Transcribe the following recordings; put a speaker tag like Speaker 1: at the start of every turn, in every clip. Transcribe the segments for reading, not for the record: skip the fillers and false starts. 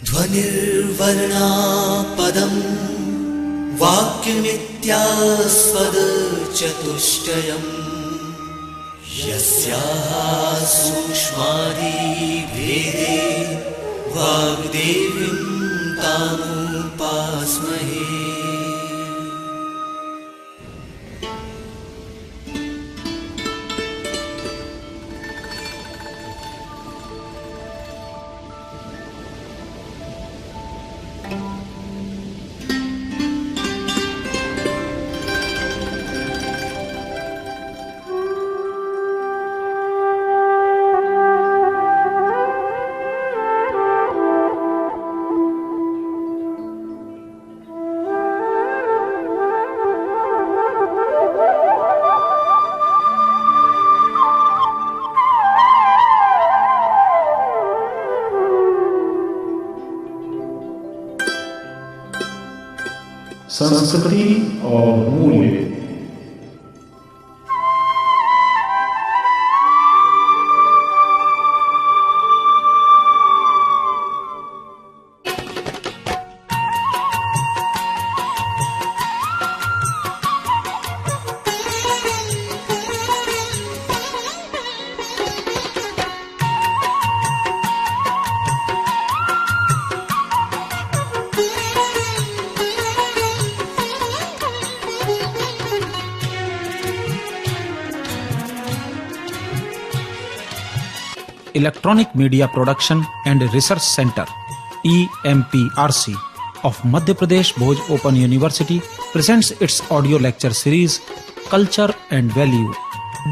Speaker 1: ध्वनिर्वर्णा पदं वाक्यमित्यास्पदचतुष्टयम् यस्याः सूक्ष्मादिभेदे वाग्देवीं तामुपास्महे।
Speaker 2: संस्कृति और मूल्य।
Speaker 3: Electronic Media Production and Research Center EMPRC of Madhya Pradesh Bhoj Open University presents its audio lecture series Culture and Value.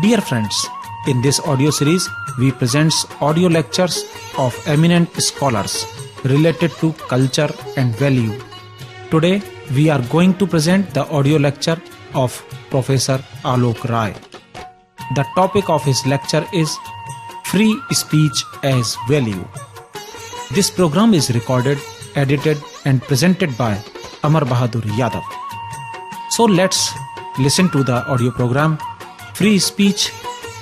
Speaker 3: Dear friends, in this audio series we present audio lectures of eminent scholars related to culture and value. Today we are going to present the audio lecture of Professor Alok Rai. The topic of his lecture is Free Speech as Value. This program is recorded, edited and presented by Amar Bahadur Yadav. So let's listen to the audio program Free Speech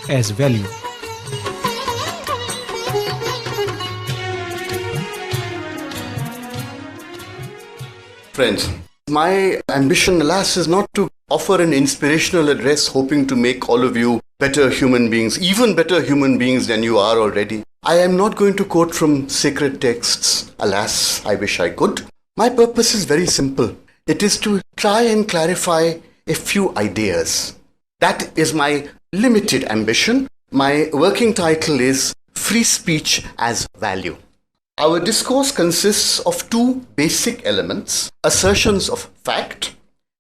Speaker 3: as Value.
Speaker 4: Friends, my ambition, alas, is not to offer an inspirational address hoping to make all of you better human beings, even better human beings than you are already. I am not going to quote from sacred texts. Alas, I wish I could. My purpose is very simple. It is to try and clarify a few ideas. That is my limited ambition. My working title is Free Speech as Value. Our discourse consists of two basic elements: assertions of fact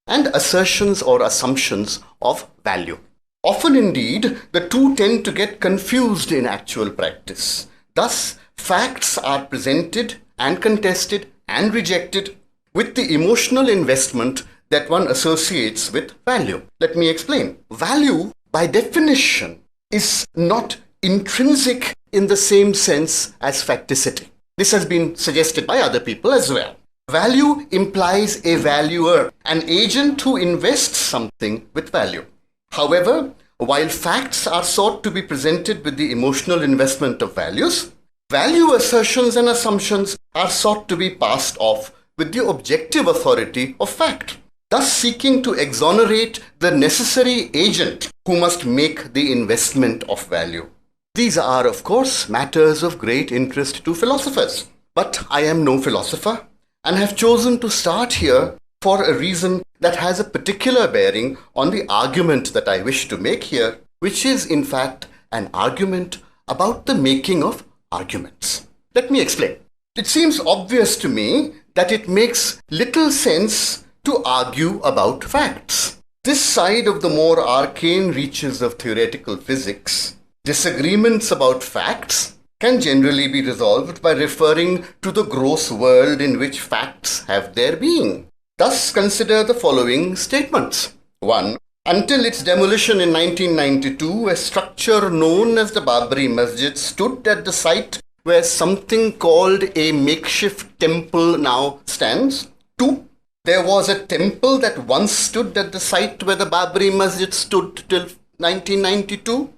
Speaker 4: and assertions or assumptions of value. Often indeed, the two tend to get confused in actual practice. Thus, facts are presented and contested and rejected with the emotional investment that one associates with value. Let me explain. Value, by definition, is not intrinsic in the same sense as facticity. This has been suggested by other people as well. Value implies a valuer, an agent who invests something with value. However, while facts are sought to be presented with the emotional investment of values, value assertions and assumptions are sought to be passed off with the objective authority of fact, thus seeking to exonerate the necessary agent who must make the investment of value. These are, of course, matters of great interest to philosophers. But I am no philosopher and have chosen to start here for a reason that has a particular bearing on the argument that I wish to make here, which is in fact an argument about the making of arguments. Let me explain. It seems obvious to me that it makes little sense to argue about facts. This side of the more arcane reaches of theoretical physics, disagreements about facts can generally be resolved by referring to the gross world in which facts have their being. Thus, consider the following statements. 1. Until its demolition in 1992, a structure known as the Babri Masjid stood at the site where something called a makeshift temple now stands. 2. There was a temple that once stood at the site where the Babri Masjid stood till 1992.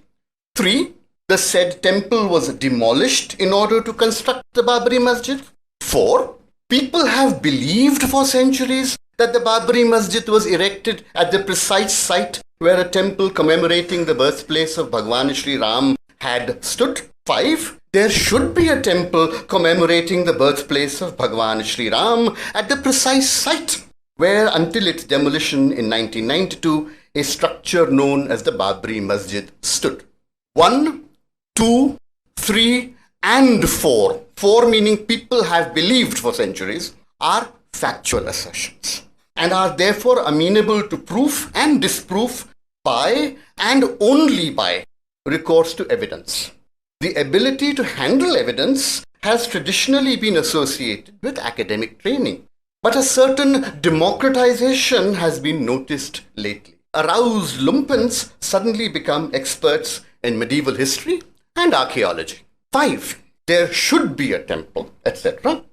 Speaker 4: 3. The said temple was demolished in order to construct the Babri Masjid. 4. People have believed for centuries that the Babri Masjid was erected at the precise site where a temple commemorating the birthplace of Bhagwan Shri Ram had stood. 5. There should be a temple commemorating the birthplace of Bhagwan Shri Ram at the precise site where, until its demolition in 1992, a structure known as the Babri Masjid stood. 1, 2, 3 and 4. 4 meaning people have believed for centuries are factual assertions and are therefore amenable to proof and disproof by and only by recourse to evidence. The ability to handle evidence has traditionally been associated with academic training, but a certain democratization has been noticed lately. Aroused lumpens suddenly become experts in medieval history and archaeology. 5. There should be a temple, etc.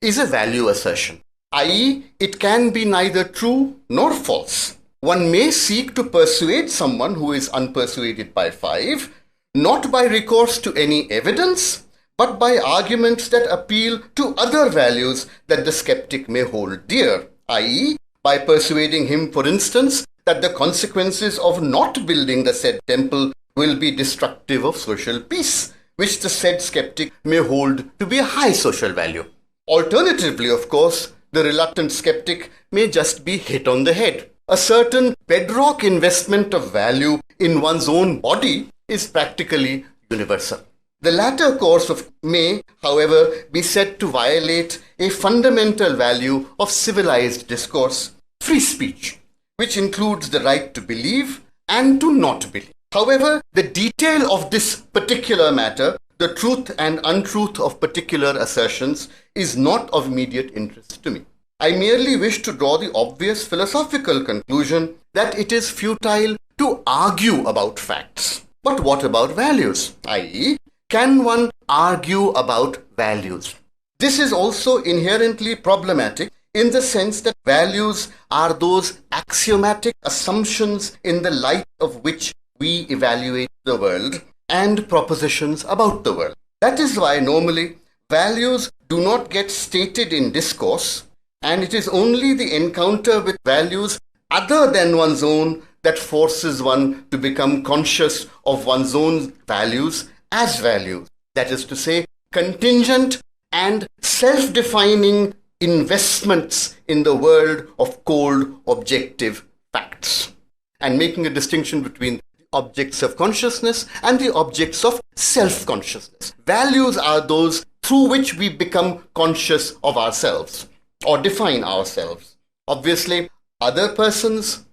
Speaker 4: is a value assertion, i.e., it can be neither true nor false. One may seek to persuade someone who is unpersuaded by 5, not by recourse to any evidence, but by arguments that appeal to other values that the skeptic may hold dear, i.e., by persuading him, for instance, that the consequences of not building the said temple will be destructive of social peace, which the said skeptic may hold to be a high social value. Alternatively, of course, the reluctant skeptic may just be hit on the head. A certain bedrock investment of value in one's own body is practically universal. The latter course may, however, be said to violate a fundamental value of civilized discourse, free speech, which includes the right to believe and to not believe. However, the detail of this particular matter, the truth and untruth of particular assertions, is not of immediate interest to me. I merely wish to draw the obvious philosophical conclusion that it is futile to argue about facts. But what about values? i.e., can one argue about values? This is also inherently problematic in the sense that values are those axiomatic assumptions in the light of which we evaluate the world and propositions about the world. That is why normally values do not get stated in discourse, and it is only the encounter with values other than one's own that forces one to become conscious of one's own values as values. That is to say, contingent and self-defining investments in the world of cold, objective facts, and making a distinction between objects of consciousness and the objects of self-consciousness. Values are those through which we become conscious of ourselves or define ourselves. Obviously, other persons,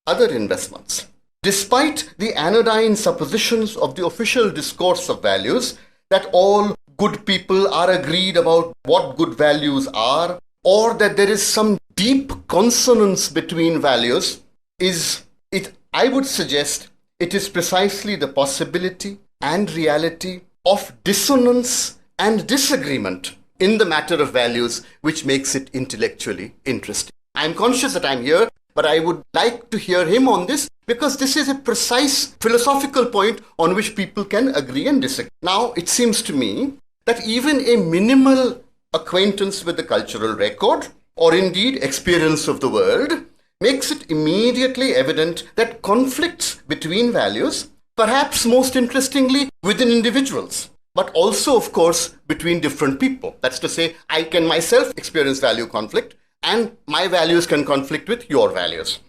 Speaker 4: other investments. Despite the anodyne suppositions of the official discourse of values that all good people are agreed about what good values are, or that there is some deep consonance between values, I would suggest it is precisely the possibility and reality of dissonance and disagreement in the matter of values which makes it intellectually interesting. I'm conscious that I'm here, but I would like to hear him on this because this is a precise philosophical point on which people can agree and disagree. Now, it seems to me that even a minimal acquaintance with the cultural record, or indeed experience of the world, makes it immediately evident that conflicts between values, perhaps most interestingly within individuals, but also, of course, between different people. That's to say, I can myself experience value conflict, and my values can conflict with your values.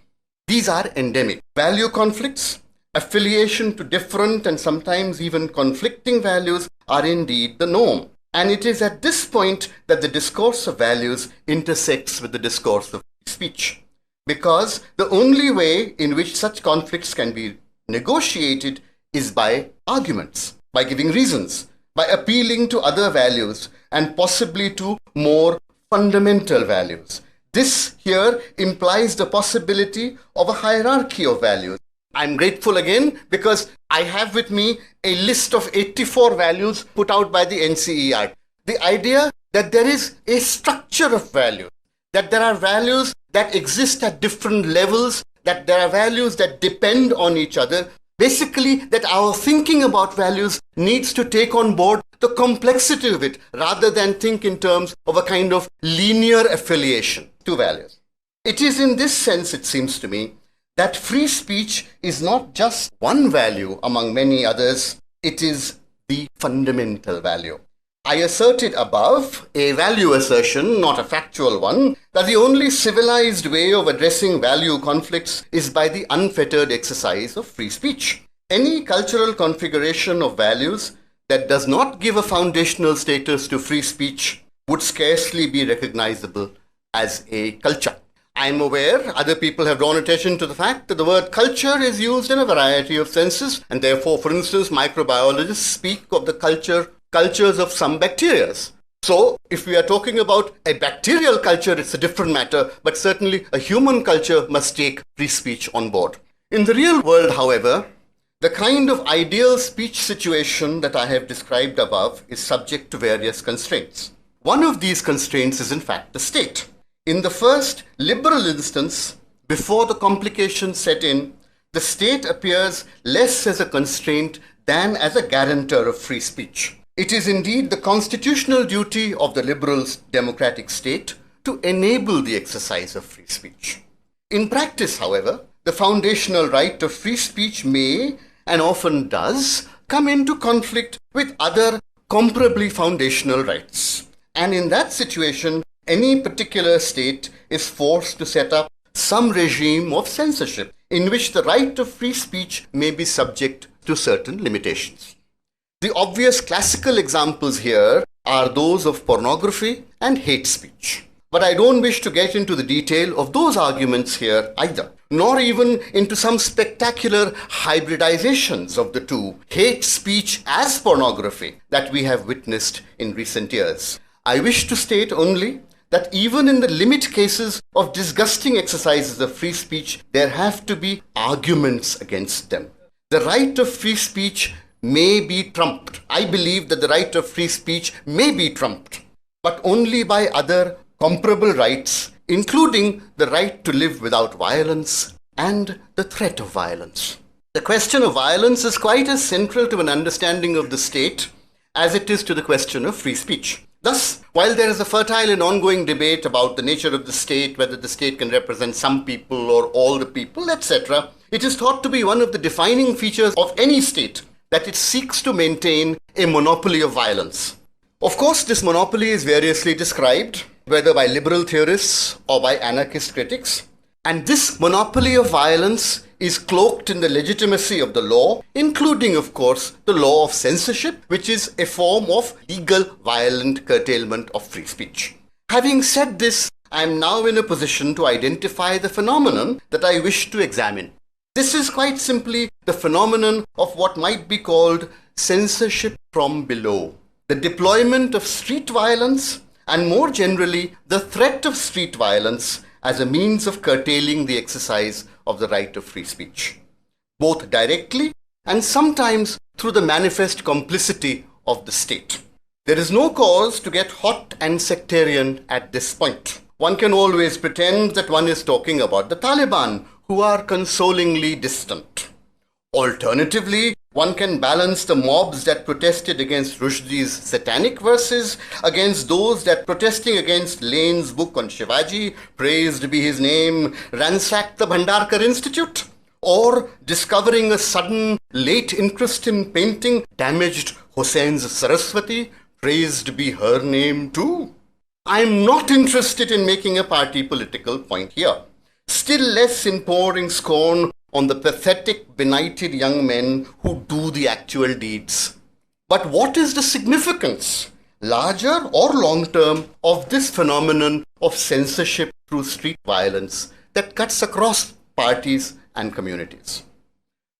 Speaker 4: These are endemic. Value conflicts, affiliation to different and sometimes even conflicting values are indeed the norm. And it is at this point that the discourse of values intersects with the discourse of speech. Because the only way in which such conflicts can be negotiated is by arguments, by giving reasons, by appealing to other values and possibly to more fundamental values. This here implies the possibility of a hierarchy of values. I'm grateful again because I have with me a list of 84 values put out by the NCERT. The idea that there is a structure of values, that there are values that exist at different levels, that there are values that depend on each other. Basically, that our thinking about values needs to take on board the complexity of it rather than think in terms of a kind of linear affiliation to values. It is in this sense, it seems to me, that free speech is not just one value among many others, it is the fundamental value. I asserted above, a value assertion, not a factual one, that the only civilized way of addressing value conflicts is by the unfettered exercise of free speech. Any cultural configuration of values that does not give a foundational status to free speech would scarcely be recognizable as a culture. I am aware other people have drawn attention to the fact that the word culture is used in a variety of senses, and therefore, for instance, microbiologists speak of the cultures of some bacteria. So, if we are talking about a bacterial culture, it's a different matter, but certainly a human culture must take free speech on board. In the real world, however, the kind of ideal speech situation that I have described above is subject to various constraints. One of these constraints is in fact the state. In the first liberal instance, before the complications set in, the state appears less as a constraint than as a guarantor of free speech. It is indeed the constitutional duty of the liberal democratic state to enable the exercise of free speech. In practice, however, the foundational right of free speech may, and often does, come into conflict with other comparably foundational rights. And in that situation, any particular state is forced to set up some regime of censorship in which the right of free speech may be subject to certain limitations. The obvious classical examples here are those of pornography and hate speech. But I don't wish to get into the detail of those arguments here either, nor even into some spectacular hybridizations of the two, hate speech as pornography, that we have witnessed in recent years. I wish to state only that even in the limit cases of disgusting exercises of free speech, there have to be arguments against them. The right of free speech may be trumped. I believe that the right of free speech may be trumped, but only by other comparable rights, including the right to live without violence and the threat of violence. The question of violence is quite as central to an understanding of the state as it is to the question of free speech. Thus, while there is a fertile and ongoing debate about the nature of the state, whether the state can represent some people or all the people, etc., it is thought to be one of the defining features of any state that it seeks to maintain a monopoly of violence. Of course, this monopoly is variously described, whether by liberal theorists or by anarchist critics, and this monopoly of violence is cloaked in the legitimacy of the law, including, of course, the law of censorship, which is a form of legal violent curtailment of free speech. Having said this, I am now in a position to identify the phenomenon that I wish to examine. This is quite simply the phenomenon of what might be called censorship from below, the deployment of street violence, and more generally, the threat of street violence as a means of curtailing the exercise of the right of free speech, both directly and sometimes through the manifest complicity of the state. There is no cause to get hot and sectarian at this point. One can always pretend that one is talking about the Taliban, who are consolingly distant. Alternatively, one can balance the mobs that protested against Rushdie's satanic verses against those that, protesting against Lane's book on Shivaji, praised be his name, ransacked the Bhandarkar Institute, or, discovering a sudden late interest in painting, damaged Hussein's Saraswati, praised be her name too. I am not interested in making a party political point here, still less in pouring scorn on the pathetic, benighted young men who do the actual deeds. But what is the significance, larger or long-term, of this phenomenon of censorship through street violence that cuts across parties and communities?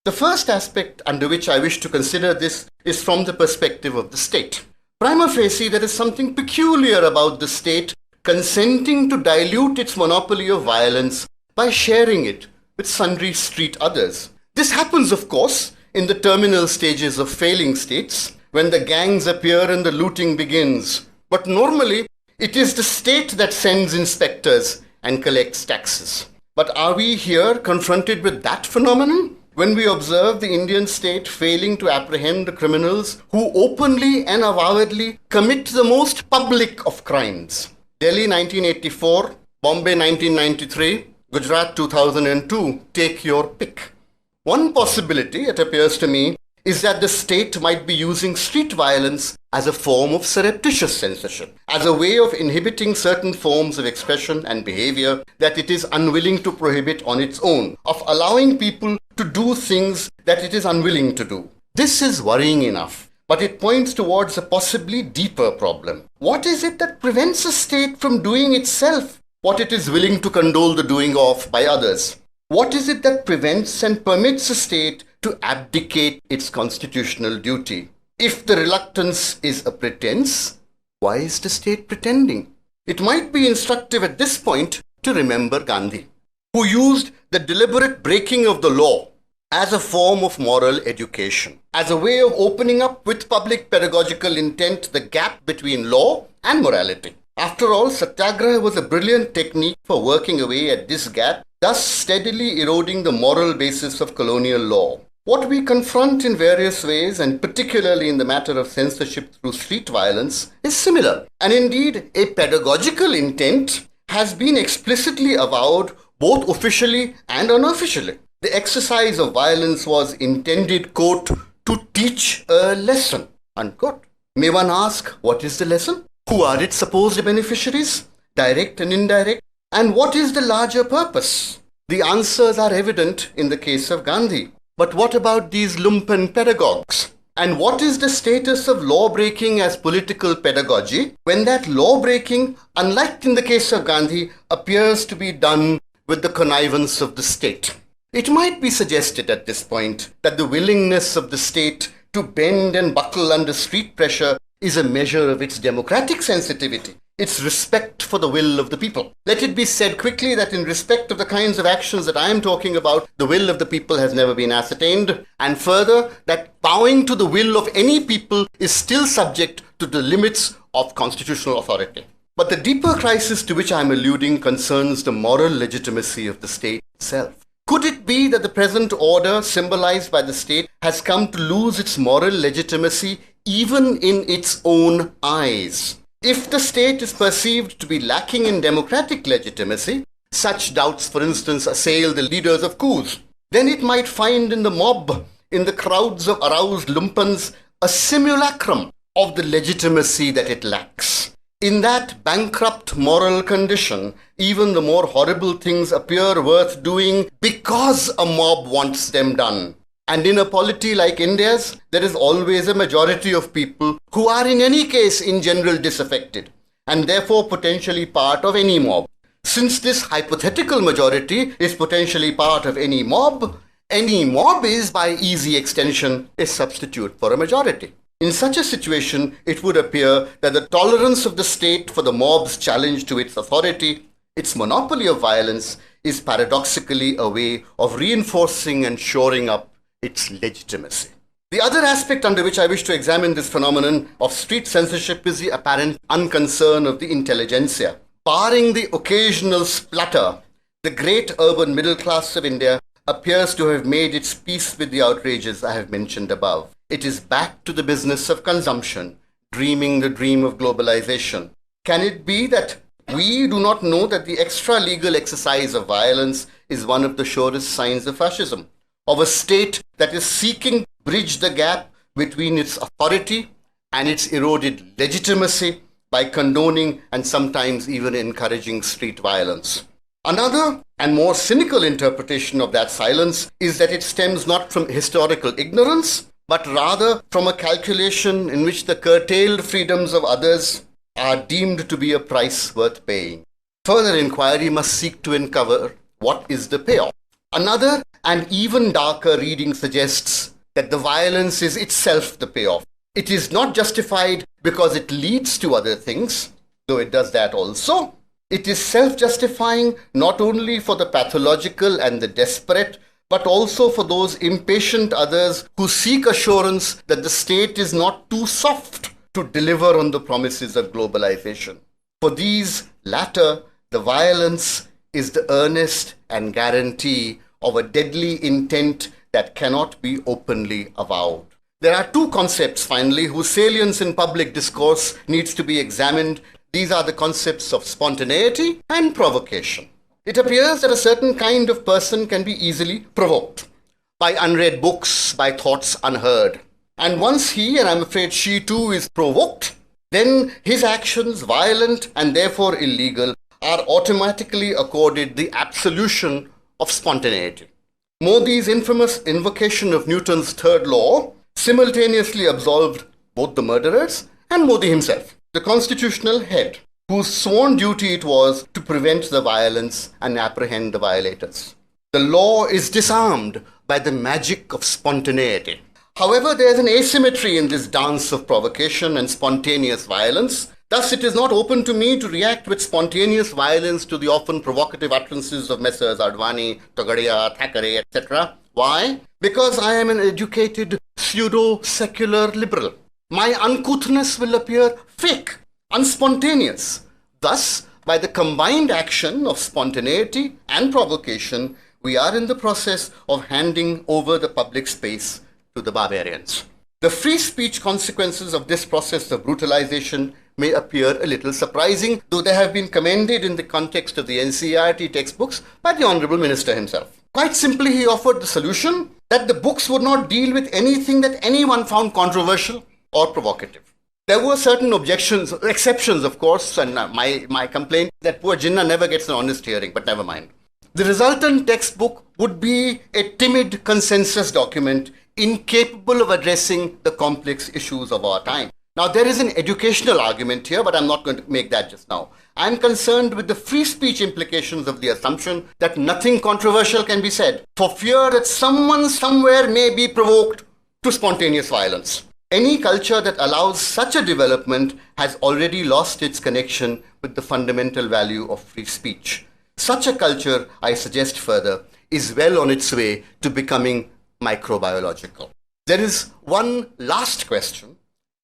Speaker 4: The first aspect under which I wish to consider this is from the perspective of the state. Prima facie, there is something peculiar about the state consenting to dilute its monopoly of violence by sharing it with sundry street others. This happens, of course, in the terminal stages of failing states, when the gangs appear and the looting begins. But normally, it is the state that sends inspectors and collects taxes. But are we here confronted with that phenomenon? when we observe the Indian state failing to apprehend the criminals who openly and avowedly commit the most public of crimes. Delhi 1984, Bombay 1993, Gujarat 2002, take your pick. One possibility, it appears to me, is that the state might be using street violence as a form of surreptitious censorship, as a way of inhibiting certain forms of expression and behavior that it is unwilling to prohibit on its own, of allowing people to do things that it is unwilling to do. This is worrying enough, but it points towards a possibly deeper problem. What is it that prevents a state from doing itself what it is willing to condole the doing of by others? What is it that prevents and permits a state to abdicate its constitutional duty? If the reluctance is a pretense, why is the state pretending? It might be instructive at this point to remember Gandhi, who used the deliberate breaking of the law as a form of moral education, as a way of opening up with public pedagogical intent the gap between law and morality. After all, satyagraha was a brilliant technique for working away at this gap, thus steadily eroding the moral basis of colonial law. What we confront in various ways, and particularly in the matter of censorship through street violence, is similar. And indeed, a pedagogical intent has been explicitly avowed both officially and unofficially. The exercise of violence was intended, quote, to teach a lesson, unquote. May one ask, what is the lesson? Who are its supposed beneficiaries, direct and indirect? And what is the larger purpose? The answers are evident in the case of Gandhi. But what about these lumpen pedagogues? And what is the status of law-breaking as political pedagogy when that law-breaking, unlike in the case of Gandhi, appears to be done with the connivance of the state? It might be suggested at this point that the willingness of the state to bend and buckle under street pressure is a measure of its democratic sensitivity, its respect for the will of the people. Let it be said quickly that in respect of the kinds of actions that I am talking about, the will of the people has never been ascertained, and further, that bowing to the will of any people is still subject to the limits of constitutional authority. But the deeper crisis to which I am alluding concerns the moral legitimacy of the state itself. Could it be that the present order symbolized by the state has come to lose its moral legitimacy even in its own eyes? If the state is perceived to be lacking in democratic legitimacy, such doubts, for instance, assail the leaders of coups, then it might find in the mob, in the crowds of aroused lumpens, a simulacrum of the legitimacy that it lacks. In that bankrupt moral condition, even the more horrible things appear worth doing because a mob wants them done. And in a polity like India's, there is always a majority of people who are in any case in general disaffected, and therefore potentially part of any mob. Since this hypothetical majority is potentially part of any mob is by easy extension a substitute for a majority. In such a situation, it would appear that the tolerance of the state for the mob's challenge to its authority, its monopoly of violence, is paradoxically a way of reinforcing and shoring up its legitimacy. The other aspect under which I wish to examine this phenomenon of street censorship is the apparent unconcern of the intelligentsia. Barring the occasional splutter, the great urban middle class of India appears to have made its peace with the outrages I have mentioned above. It is back to the business of consumption, dreaming the dream of globalization. Can it be that we do not know that the extra-legal exercise of violence is one of the surest signs of fascism, of a state that is seeking to bridge the gap between its authority and its eroded legitimacy by condoning and sometimes even encouraging street violence? Another and more cynical interpretation of that silence is that it stems not from historical ignorance, but rather from a calculation in which the curtailed freedoms of others are deemed to be a price worth paying. Further inquiry must seek to uncover what is the payoff. Another and even darker reading suggests that the violence is itself the payoff. It is not justified because it leads to other things, though it does that also. It is self-justifying not only for the pathological and the desperate, but also for those impatient others who seek assurance that the state is not too soft to deliver on the promises of globalization. For these latter, the violence is the earnest and guarantee of a deadly intent that cannot be openly avowed. There are two concepts, finally, whose salience in public discourse needs to be examined. These are the concepts of spontaneity and provocation. It appears that a certain kind of person can be easily provoked by unread books, by thoughts unheard. And once he, and I'm afraid she too, is provoked, then his actions, violent and therefore illegal, are automatically accorded the absolution of spontaneity. Modi's infamous invocation of Newton's third law simultaneously absolved both the murderers and Modi himself, the constitutional head, whose sworn duty it was to prevent the violence and apprehend the violators. The law is disarmed by the magic of spontaneity. However, there is an asymmetry in this dance of provocation and spontaneous violence. Thus, it is not open to me to react with spontaneous violence to the often provocative utterances of Messrs. Advani, Togadia, Thackeray, etc. Why? Because I am an educated, pseudo-secular liberal. My uncouthness will appear fake, unspontaneous. Thus, by the combined action of spontaneity and provocation, we are in the process of handing over the public space to the barbarians. The free speech consequences of this process of brutalization may appear a little surprising, though they have been commended in the context of the NCERT textbooks by the Honorable Minister himself. Quite simply, he offered the solution that the books would not deal with anything that anyone found controversial or provocative. There were certain exceptions, of course, and my complaint that poor Jinnah never gets an honest hearing, but never mind. The resultant textbook would be a timid consensus document incapable of addressing the complex issues of our time. Now, there is an educational argument here, but I'm not going to make that just now. I'm concerned with the free speech implications of the assumption that nothing controversial can be said, for fear that someone somewhere may be provoked to spontaneous violence. Any culture that allows such a development has already lost its connection with the fundamental value of free speech. Such a culture, I suggest further, is well on its way to becoming microbiological. There is one last question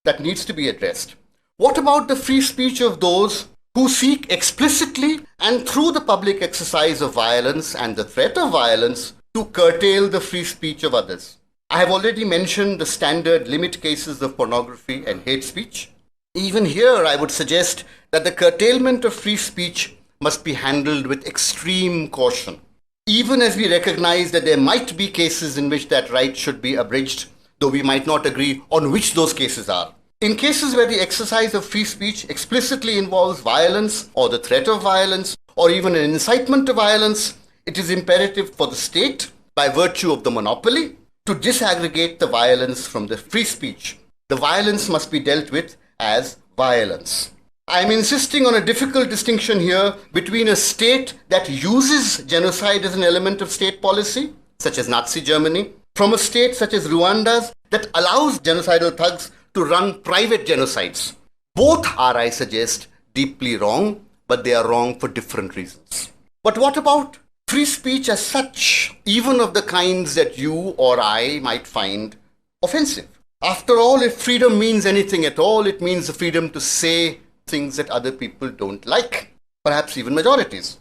Speaker 4: that needs to be addressed. What about the free speech of those who seek explicitly and through the public exercise of violence and the threat of violence to curtail the free speech of others? I have already mentioned the standard limit cases of pornography and hate speech. Even here, I would suggest that the curtailment of free speech must be handled with extreme caution, even as we recognize that there might be cases in which that right should be abridged, though we might not agree on which those cases are. In cases where the exercise of free speech explicitly involves violence or the threat of violence or even an incitement to violence, it is imperative for the state, by virtue of the monopoly, to disaggregate the violence from the free speech. The violence must be dealt with as violence. I am insisting on a difficult distinction here between a state that uses genocide as an element of state policy, such as Nazi Germany, from a state such as Rwanda's that allows genocidal thugs to run private genocides. Both are, I suggest, deeply wrong, but they are wrong for different reasons. But what about free speech as such, even of the kinds that you or I might find offensive? After all, if freedom means anything at all, it means the freedom to say things that other people don't like, perhaps even majorities.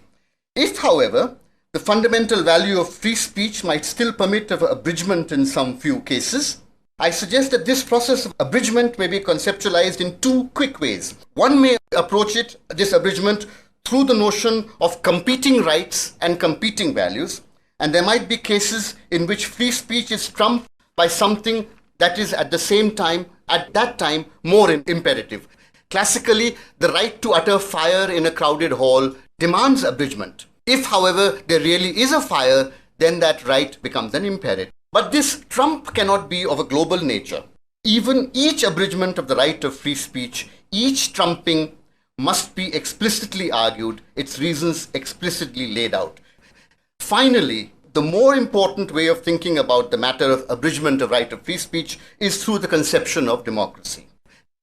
Speaker 4: If, however, the fundamental value of free speech might still permit of abridgment in some few cases, I suggest that this process of abridgment may be conceptualized in two quick ways. One may approach this abridgment, through the notion of competing rights and competing values, and there might be cases in which free speech is trumped by something that is at that time, more imperative. Classically, the right to utter fire in a crowded hall demands abridgment. If, however, there really is a fire, then that right becomes an imperative. But this trump cannot be of a global nature. Even each abridgment of the right of free speech, each trumping must be explicitly argued, its reasons explicitly laid out. Finally, the more important way of thinking about the matter of abridgment of right of free speech is through the conception of democracy.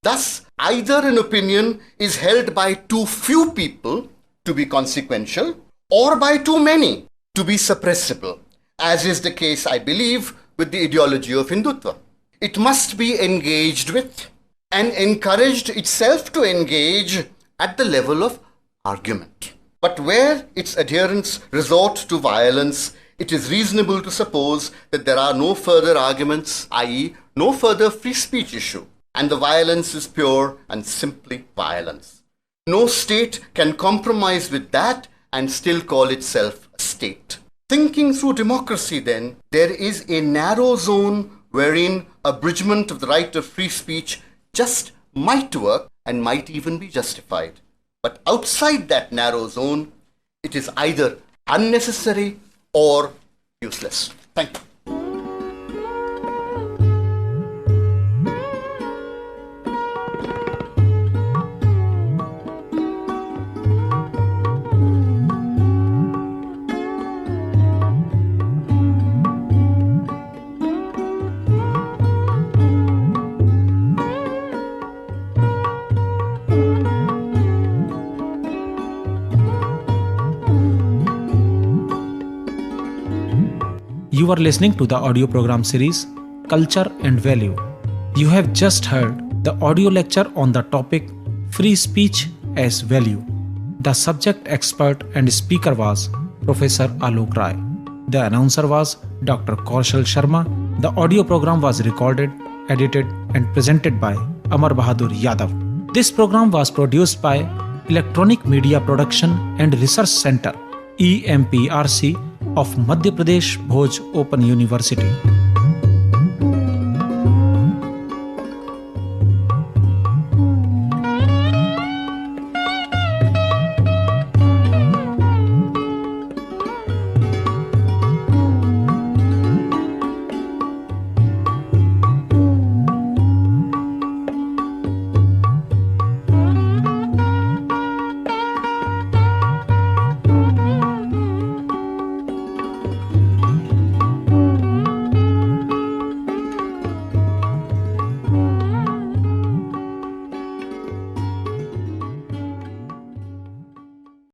Speaker 4: Thus, either an opinion is held by too few people to be consequential, or by too many to be suppressible, as is the case, I believe, with the ideology of Hindutva. It must be engaged with and encouraged itself to engage at the level of argument. But where its adherents resort to violence, it is reasonable to suppose that there are no further arguments, i.e., no further free speech issue, and the violence is pure and simply violence. No state can compromise with that and still call itself a state. Thinking through democracy, then, there is a narrow zone wherein abridgment of the right of free speech just might work and might even be justified. But outside that narrow zone, it is either unnecessary or useless. Thank you.
Speaker 3: You are listening to the audio program series Culture and Value. You have just heard the audio lecture on the topic Free Speech as Value. The subject expert and speaker was Professor Alok Rai. The announcer was Dr. Kaushal Sharma. The audio program was recorded, edited and presented by Amar Bahadur Yadav. This program was produced by Electronic Media Production and Research Center, EMPRC, of Madhya Pradesh Bhoj Open University.